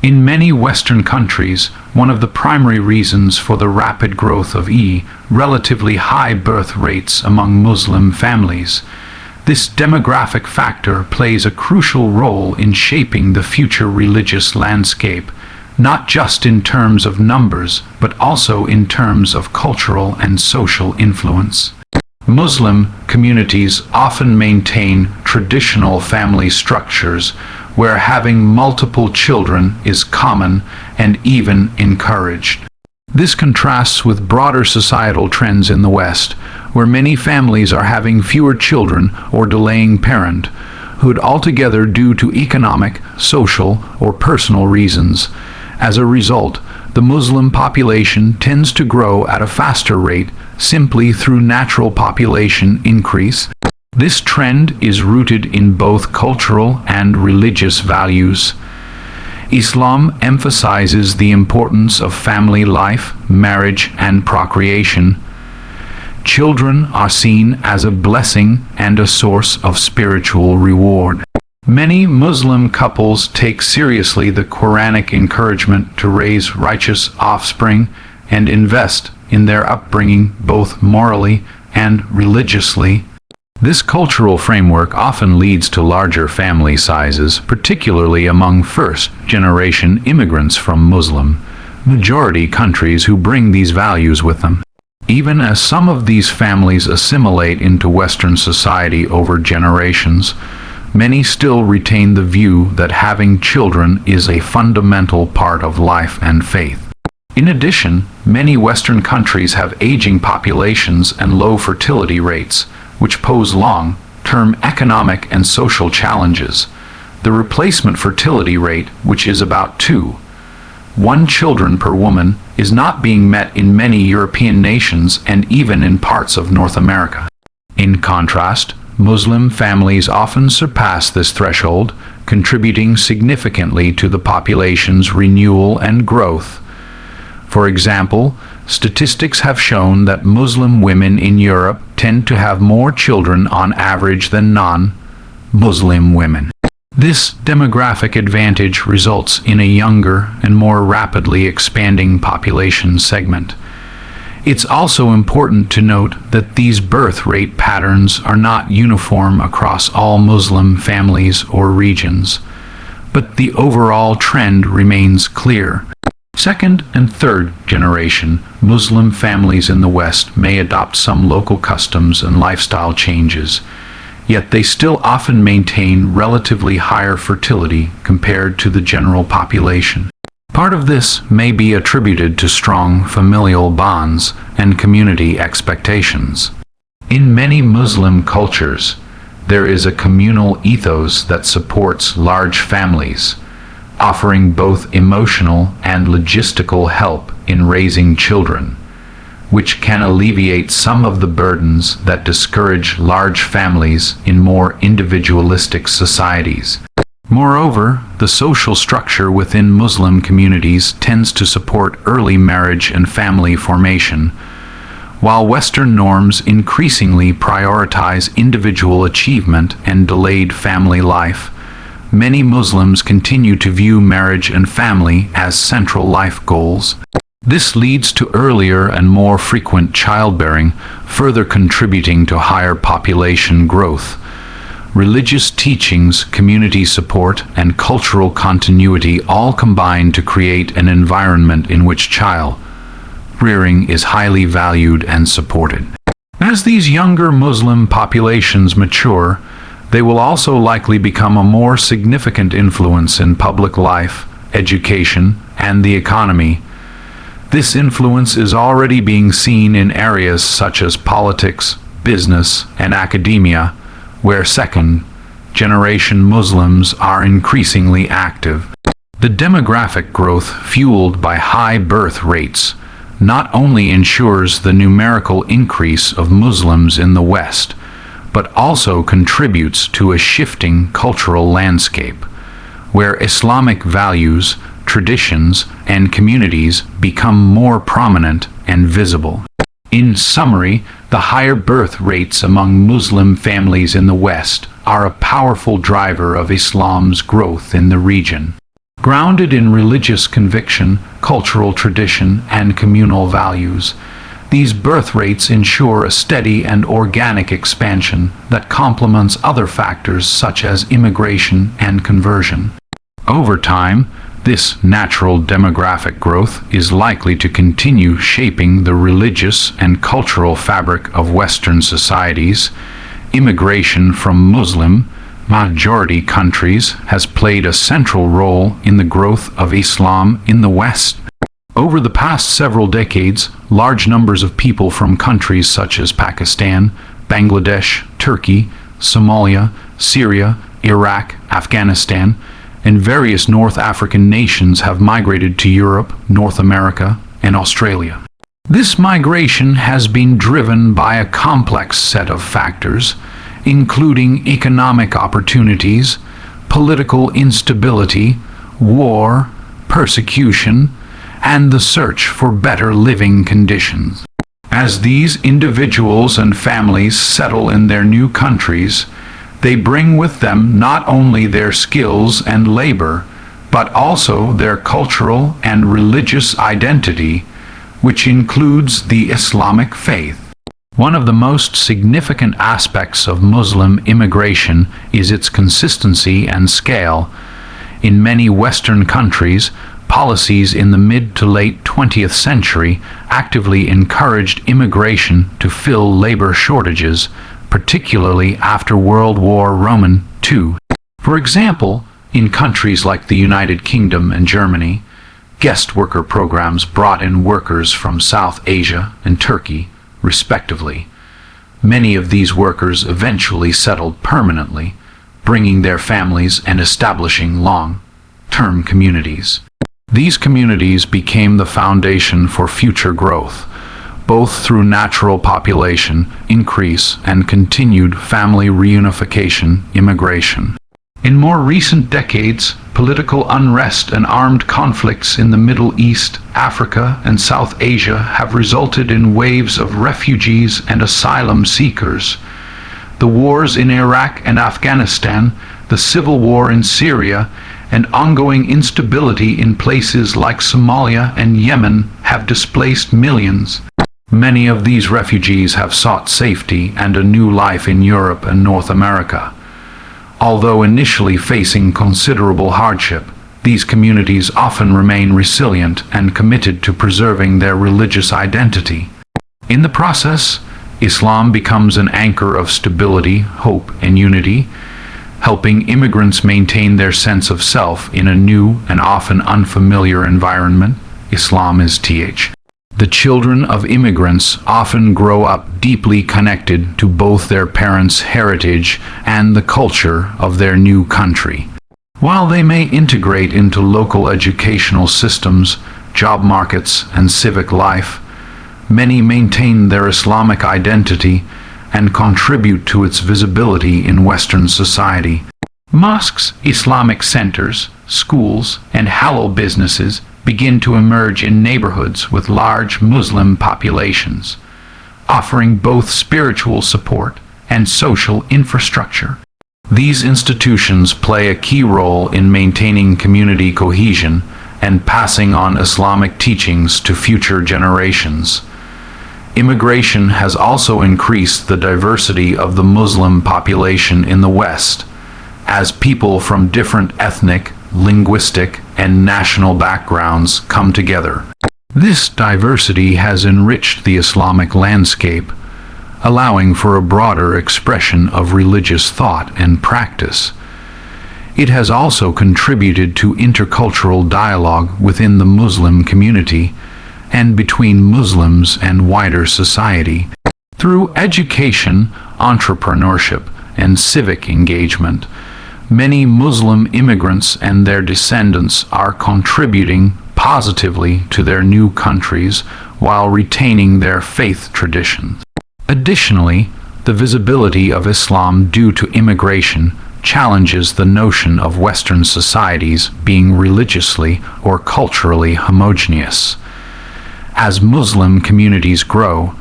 In many Western countries, one of the primary reasons for the rapid growth of relatively high birth rates among Muslim families, this demographic factor plays a crucial role in shaping the future religious landscape, not just in terms of numbers, but also in terms of cultural and social influence. Muslim communities often maintain traditional family structures where having multiple children is common and even encouraged. This contrasts with broader societal trends in the West, where many families are having fewer children or delaying parenthood altogether due to economic, social, or personal reasons. As a result, the Muslim population tends to grow at a faster rate simply through natural population increase. This trend is rooted in both cultural and religious values. Islam emphasizes the importance of family life, marriage, and procreation. Children are seen as a blessing and a source of spiritual reward. Many Muslim couples take seriously the Quranic encouragement to raise righteous offspring and invest in their upbringing both morally and religiously. This cultural framework often leads to larger family sizes, particularly among first-generation immigrants from Muslim-majority countries who bring these values with them. Even as some of these families assimilate into Western society over generations, many still retain the view that having children is a fundamental part of life and faith. In addition, many Western countries have aging populations and low fertility rates, which pose long-term economic and social challenges. The replacement fertility rate, which is about 2.1 children per woman, is not being met in many European nations and even in parts of North America. In contrast, Muslim families often surpass this threshold, contributing significantly to the population's renewal and growth. For example, statistics have shown that Muslim women in Europe tend to have more children on average than non-Muslim women. This demographic advantage results in a younger and more rapidly expanding population segment. It's also important to note that these birth rate patterns are not uniform across all Muslim families or regions, but the overall trend remains clear. Second and third generation Muslim families in the West may adopt some local customs and lifestyle changes, yet they still often maintain relatively higher fertility compared to the general population. Part of this may be attributed to strong familial bonds and community expectations. In many Muslim cultures, there is a communal ethos that supports large families, offering both emotional and logistical help in raising children, which can alleviate some of the burdens that discourage large families in more individualistic societies. Moreover, the social structure within Muslim communities tends to support early marriage and family formation, while Western norms increasingly prioritize individual achievement and delayed family life. Many Muslims continue to view marriage and family as central life goals. This leads to earlier and more frequent childbearing, further contributing to higher population growth. Religious teachings, community support, and cultural continuity all combine to create an environment in which child rearing is highly valued and supported. As these younger Muslim populations mature, they will also likely become a more significant influence in public life, education, and the economy. This influence is already being seen in areas such as politics, business, and academia, where second-generation Muslims are increasingly active. The demographic growth fueled by high birth rates not only ensures the numerical increase of Muslims in the West, but also contributes to a shifting cultural landscape, where Islamic values, traditions, and communities become more prominent and visible. In summary, the higher birth rates among Muslim families in the West are a powerful driver of Islam's growth in the region. Grounded in religious conviction, cultural tradition, and communal values, these birth rates ensure a steady and organic expansion that complements other factors such as immigration and conversion. Over time, this natural demographic growth is likely to continue shaping the religious and cultural fabric of Western societies. Immigration from Muslim-majority countries has played a central role in the growth of Islam in the West. Over the past several decades, large numbers of people from countries such as Pakistan, Bangladesh, Turkey, Somalia, Syria, Iraq, Afghanistan, and various North African nations have migrated to Europe, North America, and Australia. This migration has been driven by a complex set of factors, including economic opportunities, political instability, war, persecution, and the search for better living conditions. As these individuals and families settle in their new countries, they bring with them not only their skills and labor, but also their cultural and religious identity, which includes the Islamic faith. One of the most significant aspects of Muslim immigration is its consistency and scale. In many Western countries, policies in the mid to late 20th century actively encouraged immigration to fill labor shortages, particularly after World War II. For example, in countries like the United Kingdom and Germany, guest worker programs brought in workers from South Asia and Turkey, respectively. Many of these workers eventually settled permanently, bringing their families and establishing long-term communities. These communities became the foundation for future growth, both through natural population increase and continued family reunification immigration. In more recent decades, political unrest and armed conflicts in the Middle East, Africa, and South Asia have resulted in waves of refugees and asylum seekers. The wars in Iraq and Afghanistan, the civil war in Syria, and ongoing instability in places like Somalia and Yemen have displaced millions. Many of these refugees have sought safety and a new life in Europe and North America. Although initially facing considerable hardship, these communities often remain resilient and committed to preserving their religious identity. In the process, Islam becomes an anchor of stability, hope, and unity, helping immigrants maintain their sense of self in a new and often unfamiliar environment. Islam is The children of immigrants often grow up deeply connected to both their parents' heritage and the culture of their new country. While they may integrate into local educational systems, job markets, and civic life, many maintain their Islamic identity and contribute to its visibility in Western society. Mosques, Islamic centers, schools, and halal businesses begin to emerge in neighborhoods with large Muslim populations, offering both spiritual support and social infrastructure. These institutions play a key role in maintaining community cohesion and passing on Islamic teachings to future generations. Immigration has also increased the diversity of the Muslim population in the West, as people from different ethnic, linguistic, and national backgrounds come together. This diversity has enriched the Islamic landscape, allowing for a broader expression of religious thought and practice. It has also contributed to intercultural dialogue within the Muslim community and between Muslims and wider society. Through education, entrepreneurship, and civic engagement, many Muslim immigrants and their descendants are contributing positively to their new countries while retaining their faith traditions. Additionally, the visibility of Islam due to immigration challenges the notion of Western societies being religiously or culturally homogeneous. As Muslim communities grow,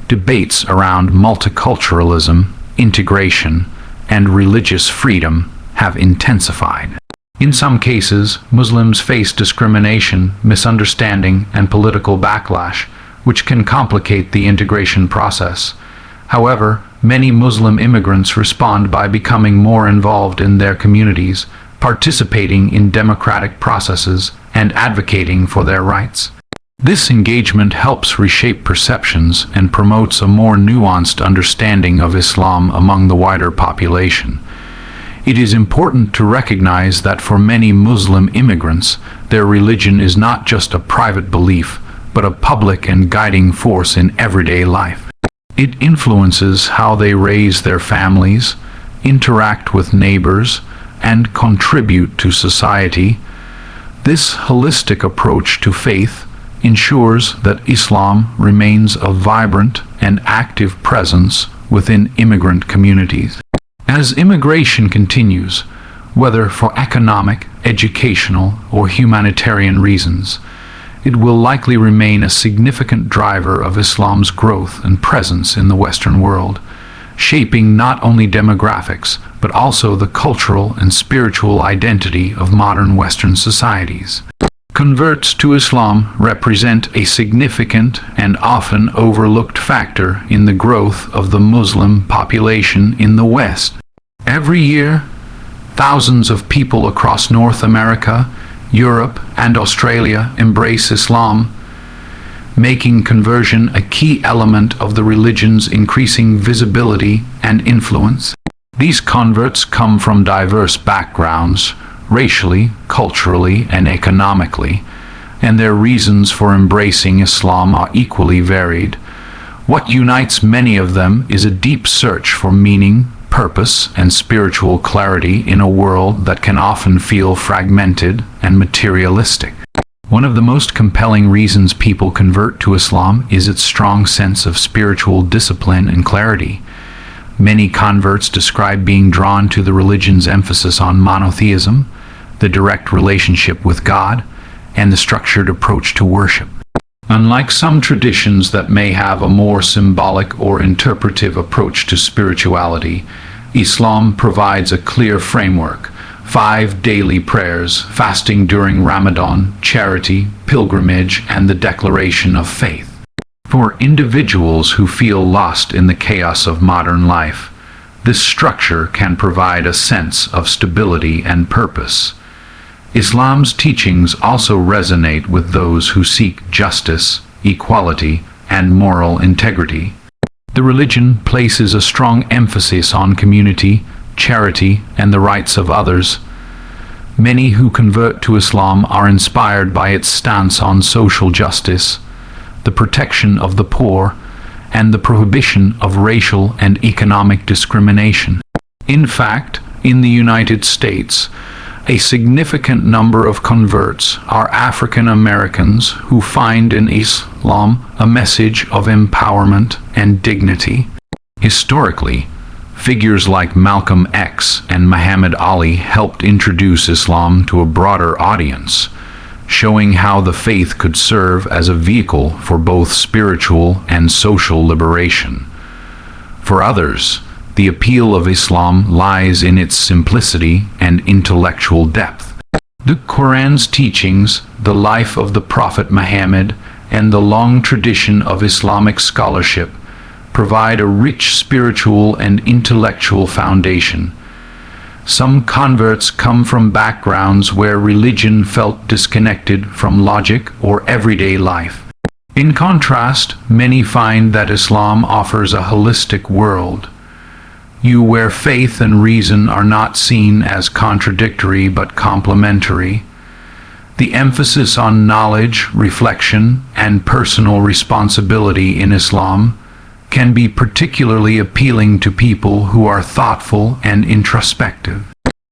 debates around multiculturalism, integration, and religious freedom have intensified. In some cases, Muslims face discrimination, misunderstanding, and political backlash, which can complicate the integration process. However, many Muslim immigrants respond by becoming more involved in their communities, participating in democratic processes, and advocating for their rights. This engagement helps reshape perceptions and promotes a more nuanced understanding of Islam among the wider population. It is important to recognize that for many Muslim immigrants, their religion is not just a private belief, but a public and guiding force in everyday life. It influences how they raise their families, interact with neighbors, and contribute to society. This holistic approach to faith ensures that Islam remains a vibrant and active presence within immigrant communities. As immigration continues, whether for economic, educational, or humanitarian reasons, it will likely remain a significant driver of Islam's growth and presence in the Western world, shaping not only demographics, but also the cultural and spiritual identity of modern Western societies. Converts to Islam represent a significant and often overlooked factor in the growth of the Muslim population in the West. Every year, thousands of people across North America, Europe, and Australia embrace Islam, making conversion a key element of the religion's increasing visibility and influence. These converts come from diverse backgrounds, racially, culturally, and economically, and their reasons for embracing Islam are equally varied. What unites many of them is a deep search for meaning, purpose, and spiritual clarity in a world that can often feel fragmented and materialistic. One of the most compelling reasons people convert to Islam is its strong sense of spiritual discipline and clarity. Many converts describe being drawn to the religion's emphasis on monotheism, the direct relationship with God, and the structured approach to worship. Unlike some traditions that may have a more symbolic or interpretive approach to spirituality, Islam provides a clear framework: 5 daily prayers, fasting during Ramadan, charity, pilgrimage, and the declaration of faith. For individuals who feel lost in the chaos of modern life, this structure can provide a sense of stability and purpose. Islam's teachings also resonate with those who seek justice, equality, and moral integrity. The religion places a strong emphasis on community, charity, and the rights of others. Many who convert to Islam are inspired by its stance on social justice, the protection of the poor, and the prohibition of racial and economic discrimination. In fact, in the United States, a significant number of converts are African Americans who find in Islam a message of empowerment and dignity. Historically, figures like Malcolm X and Muhammad Ali helped introduce Islam to a broader audience, showing how the faith could serve as a vehicle for both spiritual and social liberation. For others, the appeal of Islam lies in its simplicity and intellectual depth. The Quran's teachings, the life of the Prophet Muhammad, and the long tradition of Islamic scholarship provide a rich spiritual and intellectual foundation. Some converts come from backgrounds where religion felt disconnected from logic or everyday life. In contrast, many find that Islam offers a holistic world, where faith and reason are not seen as contradictory but complementary. The emphasis on knowledge, reflection, and personal responsibility in Islam can be particularly appealing to people who are thoughtful and introspective.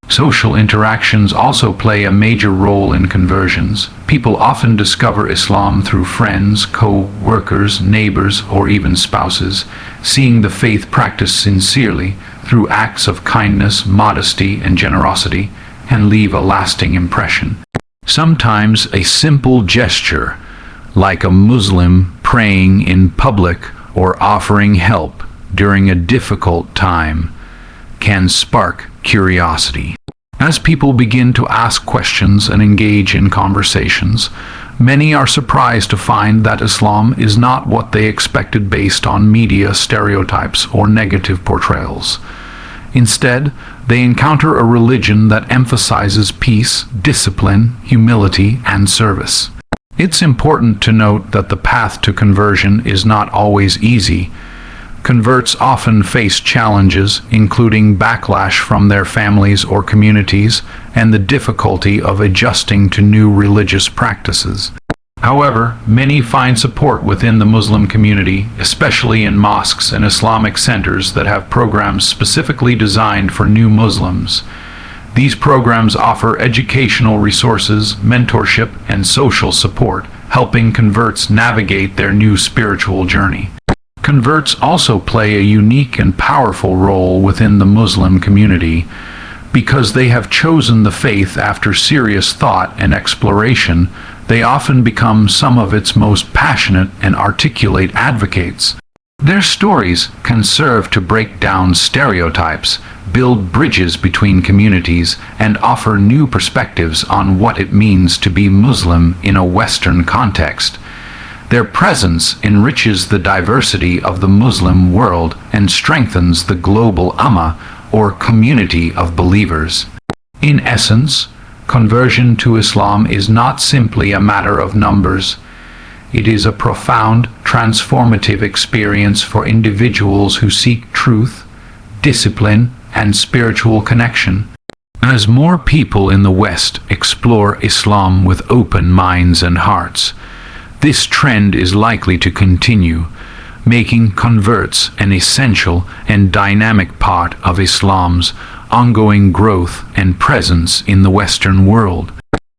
Social interactions also play a major role in conversions. People often discover Islam through friends, co-workers, neighbors, or even spouses, seeing the faith practiced sincerely through acts of kindness, modesty, and generosity, and leave a lasting impression. Sometimes a simple gesture, like a Muslim praying in public or offering help during a difficult time, can spark curiosity. As people begin to ask questions and engage in conversations, many are surprised to find that Islam is not what they expected based on media stereotypes or negative portrayals. Instead, they encounter a religion that emphasizes peace, discipline, humility, and service. It's important to note that the path to conversion is not always easy. Converts often face challenges, including backlash from their families or communities, and the difficulty of adjusting to new religious practices. However, many find support within the Muslim community, especially in mosques and Islamic centers that have programs specifically designed for new Muslims. These programs offer educational resources, mentorship, and social support, helping converts navigate their new spiritual journey. Converts also play a unique and powerful role within the Muslim community. Because they have chosen the faith after serious thought and exploration, they often become some of its most passionate and articulate advocates. Their stories can serve to break down stereotypes, build bridges between communities, and offer new perspectives on what it means to be Muslim in a Western context. Their presence enriches the diversity of the Muslim world and strengthens the global Ummah, or community of believers. In essence, conversion to Islam is not simply a matter of numbers. It is a profound, transformative experience for individuals who seek truth, discipline, and spiritual connection. As more people in the West explore Islam with open minds and hearts, this trend is likely to continue, making converts an essential and dynamic part of Islam's ongoing growth and presence in the Western world.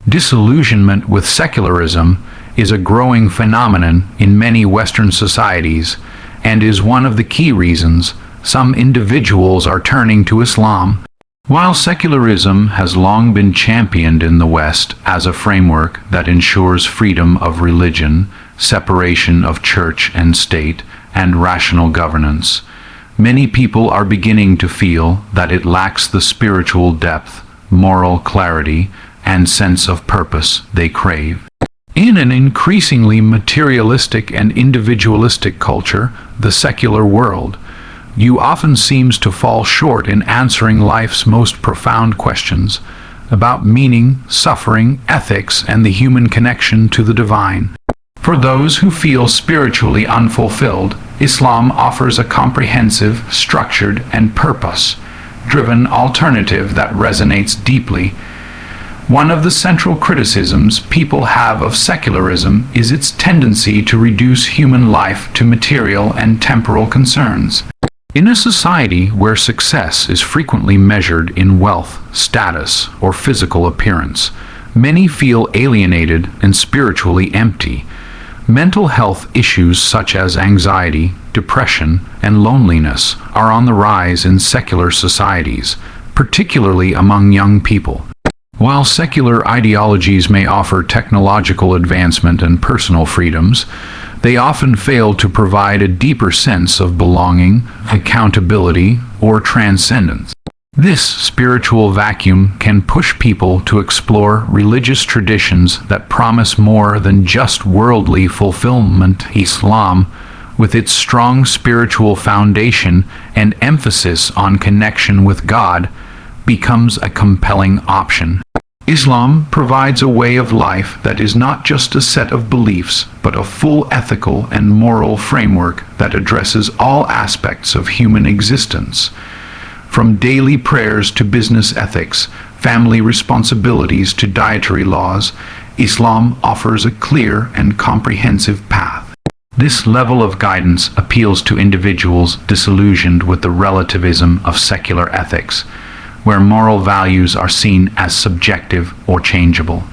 Disillusionment with secularism is a growing phenomenon in many Western societies and is one of the key reasons some individuals are turning to Islam. While secularism has long been championed in the West as a framework that ensures freedom of religion, separation of church and state, and rational governance, many people are beginning to feel that it lacks the spiritual depth, moral clarity, and sense of purpose they crave. In an increasingly materialistic and individualistic culture, the secular world, you often seems to fall short in answering life's most profound questions about meaning, suffering, ethics, and the human connection to the divine. For those who feel spiritually unfulfilled, Islam offers a comprehensive, structured, and purpose-driven alternative that resonates deeply. One of the central criticisms people have of secularism is its tendency to reduce human life to material and temporal concerns. In a society where success is frequently measured in wealth, status, or physical appearance, many feel alienated and spiritually empty. Mental health issues such as anxiety, depression, and loneliness are on the rise in secular societies, particularly among young people. While secular ideologies may offer technological advancement and personal freedoms, they often fail to provide a deeper sense of belonging, accountability, or transcendence. This spiritual vacuum can push people to explore religious traditions that promise more than just worldly fulfillment. Islam, with its strong spiritual foundation and emphasis on connection with God, becomes a compelling option. Islam provides a way of life that is not just a set of beliefs, but a full ethical and moral framework that addresses all aspects of human existence. From daily prayers to business ethics, family responsibilities to dietary laws, Islam offers a clear and comprehensive path. This level of guidance appeals to individuals disillusioned with the relativism of secular ethics, where moral values are seen as subjective or changeable.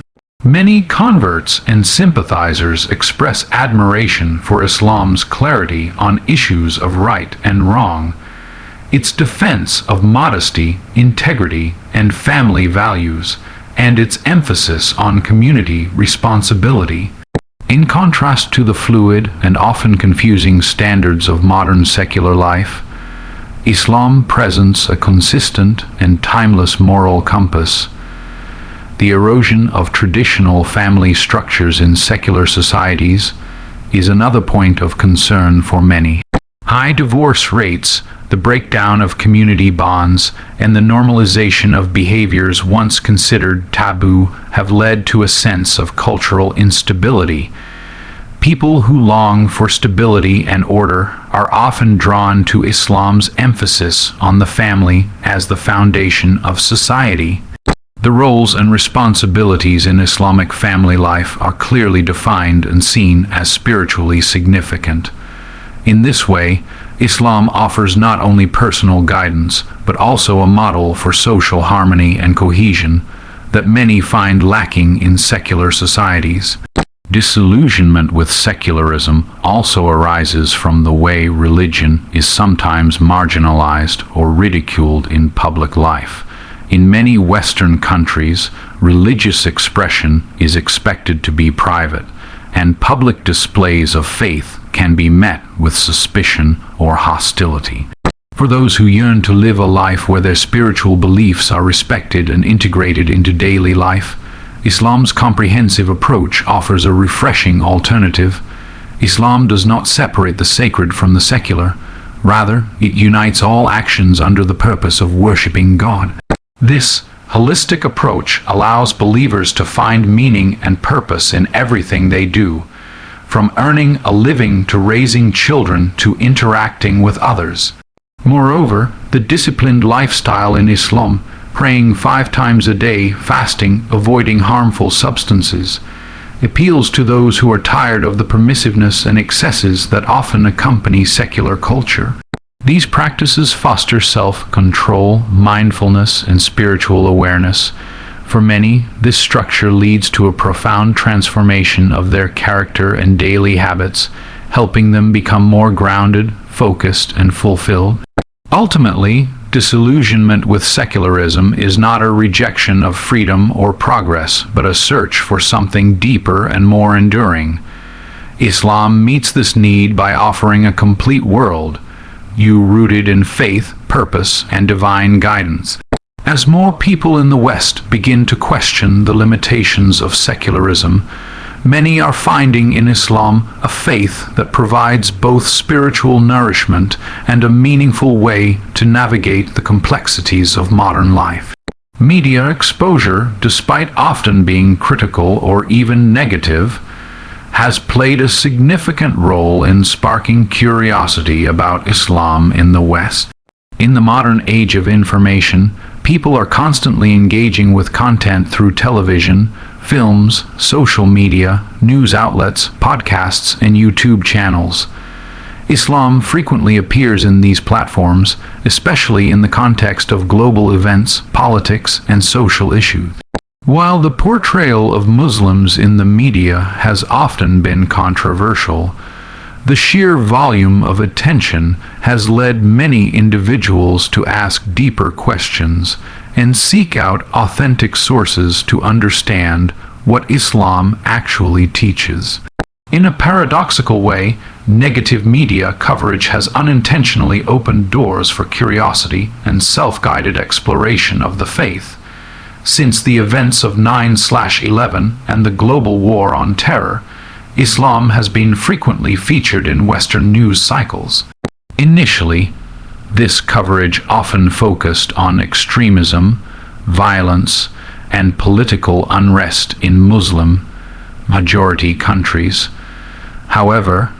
Many converts and sympathizers express admiration for Islam's clarity on issues of right and wrong, its defense of modesty, integrity, and family values, and its emphasis on community responsibility. In contrast to the fluid and often confusing standards of modern secular life, Islam presents a consistent and timeless moral compass. The erosion of traditional family structures in secular societies is another point of concern for many. High divorce rates, the breakdown of community bonds, and the normalization of behaviors once considered taboo have led to a sense of cultural instability. People who long for stability and order are often drawn to Islam's emphasis on the family as the foundation of society. The roles and responsibilities in Islamic family life are clearly defined and seen as spiritually significant. In this way, Islam offers not only personal guidance, but also a model for social harmony and cohesion that many find lacking in secular societies. Disillusionment with secularism also arises from the way religion is sometimes marginalized or ridiculed in public life. In many Western countries, religious expression is expected to be private, and public displays of faith can be met with suspicion or hostility. For those who yearn to live a life where their spiritual beliefs are respected and integrated into daily life, Islam's comprehensive approach offers a refreshing alternative. Islam does not separate the sacred from the secular. Rather, it unites all actions under the purpose of worshipping God. This holistic approach allows believers to find meaning and purpose in everything they do, from earning a living to raising children to interacting with others. Moreover, the disciplined lifestyle in Islam, praying 5 times a day, fasting, avoiding harmful substances, appeals to those who are tired of the permissiveness and excesses that often accompany secular culture. These practices foster self-control, mindfulness, and spiritual awareness. For many, this structure leads to a profound transformation of their character and daily habits, helping them become more grounded, focused, and fulfilled. Ultimately, disillusionment with secularism is not a rejection of freedom or progress, but a search for something deeper and more enduring. Islam meets this need by offering a complete world, rooted in faith, purpose, and divine guidance. As more people in the West begin to question the limitations of secularism, many are finding in Islam a faith that provides both spiritual nourishment and a meaningful way to navigate the complexities of modern life. Media exposure, despite often being critical or even negative, has played a significant role in sparking curiosity about Islam in the West. In the modern age of information, people are constantly engaging with content through television, films, social media, news outlets, podcasts, and YouTube channels. Islam frequently appears in these platforms, especially in the context of global events, politics, and social issues. While the portrayal of Muslims in the media has often been controversial, the sheer volume of attention has led many individuals to ask deeper questions and seek out authentic sources to understand what Islam actually teaches. In a paradoxical way, negative media coverage has unintentionally opened doors for curiosity and self-guided exploration of the faith. Since the events of 9/11 and the global war on terror, Islam has been frequently featured in Western news cycles. Initially, this coverage often focused on extremism, violence, and political unrest in Muslim-majority countries. However,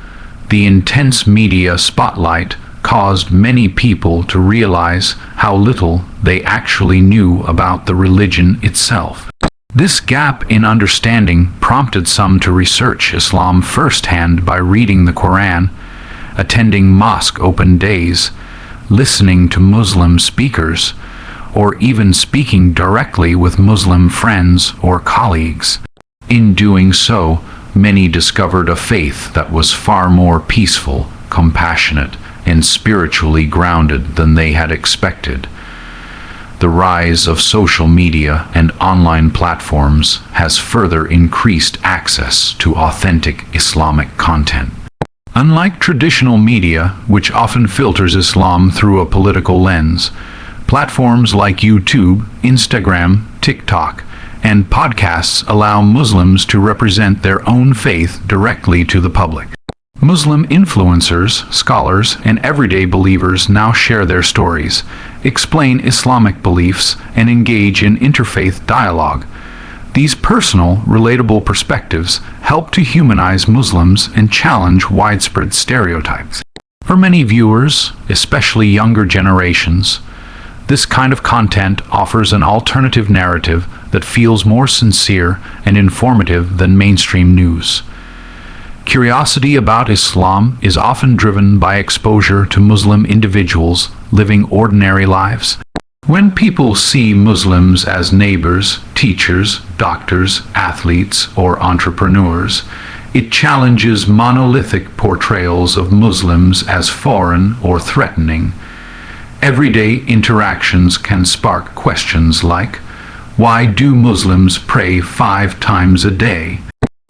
the intense media spotlight caused many people to realize how little they actually knew about the religion itself. This gap in understanding prompted some to research Islam firsthand by reading the Quran, attending mosque open days, listening to Muslim speakers, or even speaking directly with Muslim friends or colleagues. In doing so, many discovered a faith that was far more peaceful, compassionate, and spiritually grounded than they had expected. The rise of social media and online platforms has further increased access to authentic Islamic content. Unlike traditional media, which often filters Islam through a political lens, platforms like YouTube, Instagram, TikTok, and podcasts allow Muslims to represent their own faith directly to the public. Muslim influencers, scholars, and everyday believers now share their stories, explain Islamic beliefs, and engage in interfaith dialogue. These personal, relatable perspectives help to humanize Muslims and challenge widespread stereotypes. For many viewers, especially younger generations, this kind of content offers an alternative narrative that feels more sincere and informative than mainstream news. Curiosity about Islam is often driven by exposure to Muslim individuals living ordinary lives. When people see Muslims as neighbors, teachers, doctors, athletes, or entrepreneurs, it challenges monolithic portrayals of Muslims as foreign or threatening. Everyday interactions can spark questions like, why do Muslims pray 5 times a day?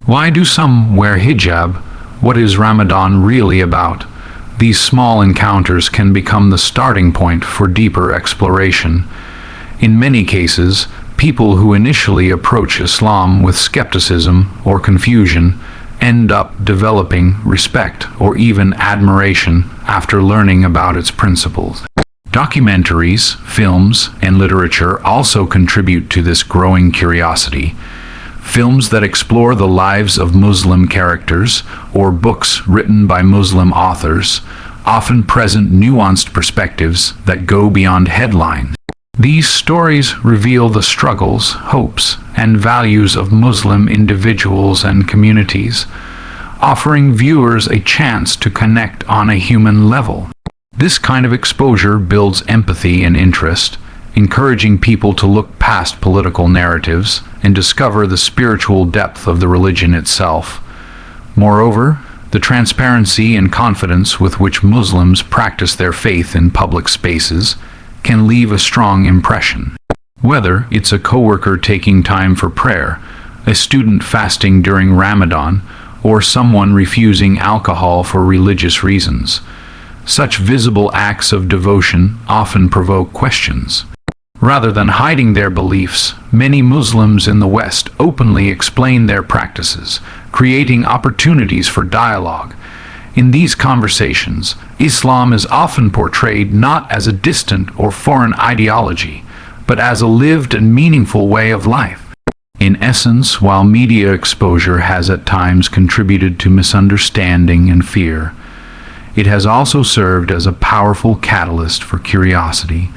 Why do some wear hijab? What is Ramadan really about? These small encounters can become the starting point for deeper exploration. In many cases, people who initially approach Islam with skepticism or confusion end up developing respect or even admiration after learning about its principles. Documentaries, films, and literature also contribute to this growing curiosity. Films that explore the lives of Muslim characters or books written by Muslim authors often present nuanced perspectives that go beyond headlines. These stories reveal the struggles, hopes, and values of Muslim individuals and communities, offering viewers a chance to connect on a human level. This kind of exposure builds empathy and interest, encouraging people to look past political narratives and discover the spiritual depth of the religion itself. Moreover, the transparency and confidence with which Muslims practice their faith in public spaces can leave a strong impression. Whether it's a coworker taking time for prayer, a student fasting during Ramadan, or someone refusing alcohol for religious reasons, such visible acts of devotion often provoke questions. Rather than hiding their beliefs, many Muslims in the West openly explain their practices, creating opportunities for dialogue. In these conversations, Islam is often portrayed not as a distant or foreign ideology, but as a lived and meaningful way of life. In essence, while media exposure has at times contributed to misunderstanding and fear, it has also served as a powerful catalyst for curiosity.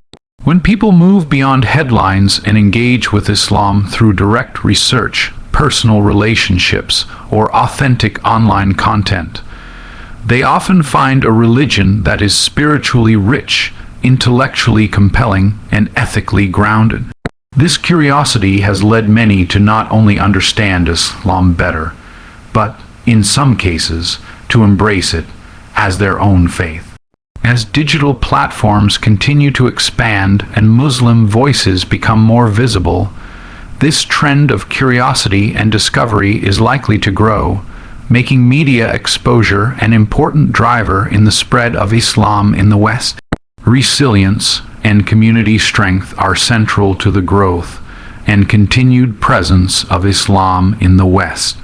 When people move beyond headlines and engage with Islam through direct research, personal relationships, or authentic online content, they often find a religion that is spiritually rich, intellectually compelling, and ethically grounded. This curiosity has led many to not only understand Islam better, but, in some cases, to embrace it as their own faith. As digital platforms continue to expand and Muslim voices become more visible, this trend of curiosity and discovery is likely to grow, making media exposure an important driver in the spread of Islam in the West. Resilience and community strength are central to the growth and continued presence of Islam in the West.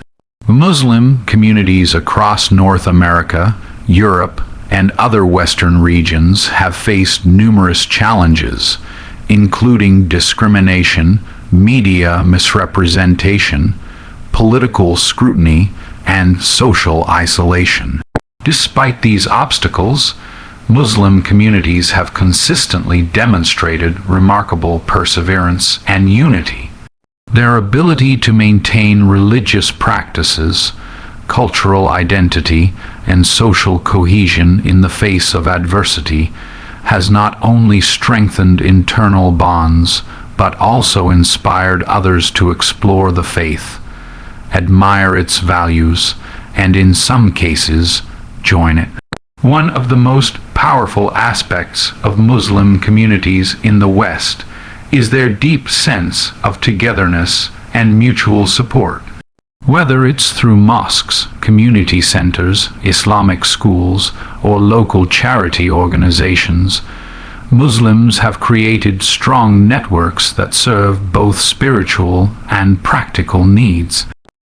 Muslim communities across North America, Europe, and other Western regions have faced numerous challenges, including discrimination, media misrepresentation, political scrutiny, and social isolation. Despite these obstacles, Muslim communities have consistently demonstrated remarkable perseverance and unity. Their ability to maintain religious practices, cultural identity, and social cohesion in the face of adversity has not only strengthened internal bonds, but also inspired others to explore the faith, admire its values, and in some cases, join it. One of the most powerful aspects of Muslim communities in the West is their deep sense of togetherness and mutual support. Whether it's through mosques, community centers, Islamic schools, or local charity organizations, Muslims have created strong networks that serve both spiritual and practical needs.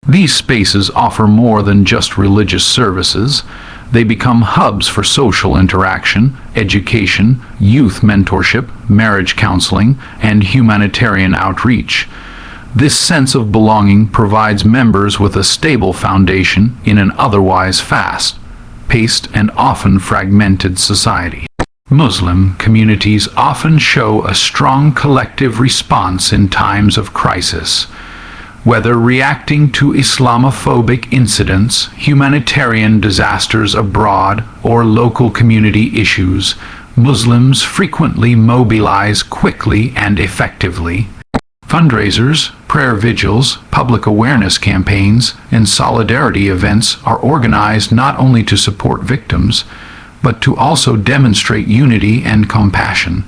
These spaces offer more than just religious services. They become hubs for social interaction, education, youth mentorship, marriage counseling, and humanitarian outreach. This sense of belonging provides members with a stable foundation in an otherwise fast-paced and often fragmented society. Muslim communities often show a strong collective response in times of crisis. Whether reacting to Islamophobic incidents, humanitarian disasters abroad, or local community issues, Muslims frequently mobilize quickly and effectively. Fundraisers, prayer vigils, public awareness campaigns, and solidarity events are organized not only to support victims, but to also demonstrate unity and compassion.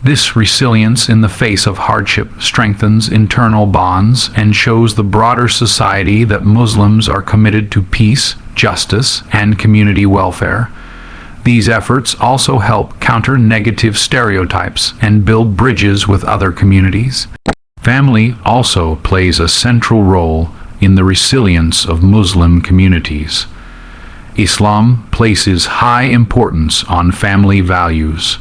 This resilience in the face of hardship strengthens internal bonds and shows the broader society that Muslims are committed to peace, justice, and community welfare. These efforts also help counter negative stereotypes and build bridges with other communities. Family also plays a central role in the resilience of Muslim communities. Islam places high importance on family values,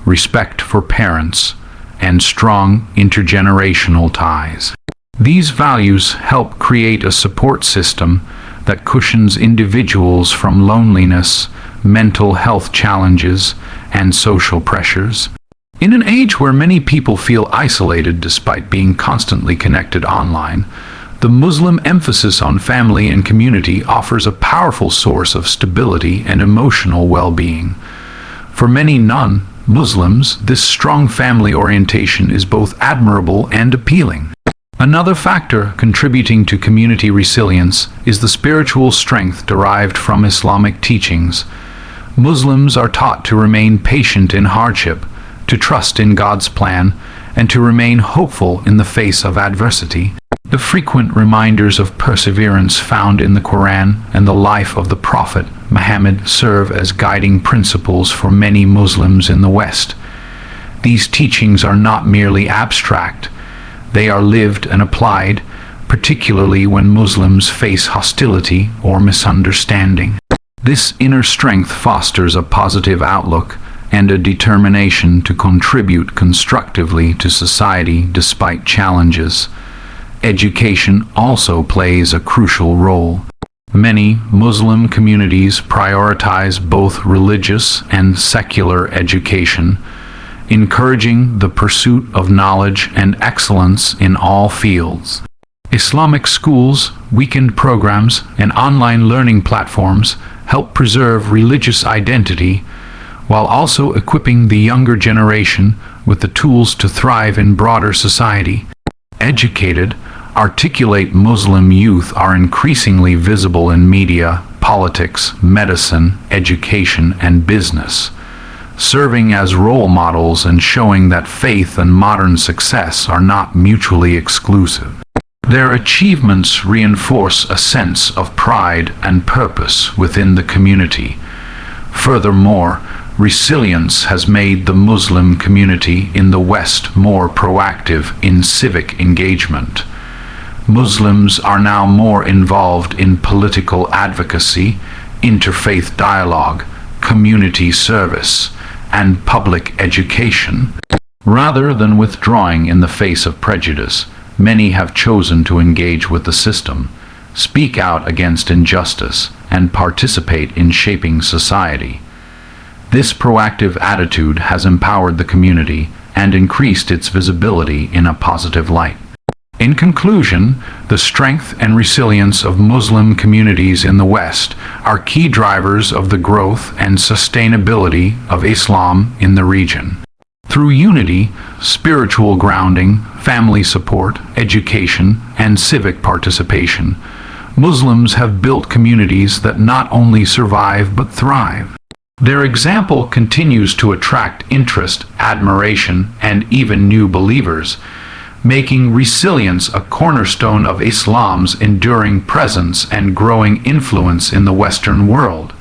respect for parents, and strong intergenerational ties. These values help create a support system that cushions individuals from loneliness, mental health challenges, and social pressures. In an age where many people feel isolated despite being constantly connected online, the Muslim emphasis on family and community offers a powerful source of stability and emotional well-being. For many non-Muslims, this strong family orientation is both admirable and appealing. Another factor contributing to community resilience is the spiritual strength derived from Islamic teachings. Muslims are taught to remain patient in hardship, to trust in God's plan, and to remain hopeful in the face of adversity. The frequent reminders of perseverance found in the Quran and the life of the Prophet Muhammad serve as guiding principles for many Muslims in the West. These teachings are not merely abstract, they are lived and applied, particularly when Muslims face hostility or misunderstanding. This inner strength fosters a positive outlook and a determination to contribute constructively to society despite challenges. Education also plays a crucial role. Many Muslim communities prioritize both religious and secular education, encouraging the pursuit of knowledge and excellence in all fields. Islamic schools, weekend programs, and online learning platforms help preserve religious identity while also equipping the younger generation with the tools to thrive in broader society. Educated, articulate Muslim youth are increasingly visible in media, politics, medicine, education, and business, serving as role models and showing that faith and modern success are not mutually exclusive. Their achievements reinforce a sense of pride and purpose within the community. Furthermore, resilience has made the Muslim community in the West more proactive in civic engagement. Muslims are now more involved in political advocacy, interfaith dialogue, community service, and public education. Rather than withdrawing in the face of prejudice, many have chosen to engage with the system, speak out against injustice, and participate in shaping society. This proactive attitude has empowered the community and increased its visibility in a positive light. In conclusion, the strength and resilience of Muslim communities in the West are key drivers of the growth and sustainability of Islam in the region. Through unity, spiritual grounding, family support, education, and civic participation, Muslims have built communities that not only survive but thrive. Their example continues to attract interest, admiration, and even new believers, making resilience a cornerstone of Islam's enduring presence and growing influence in the Western world.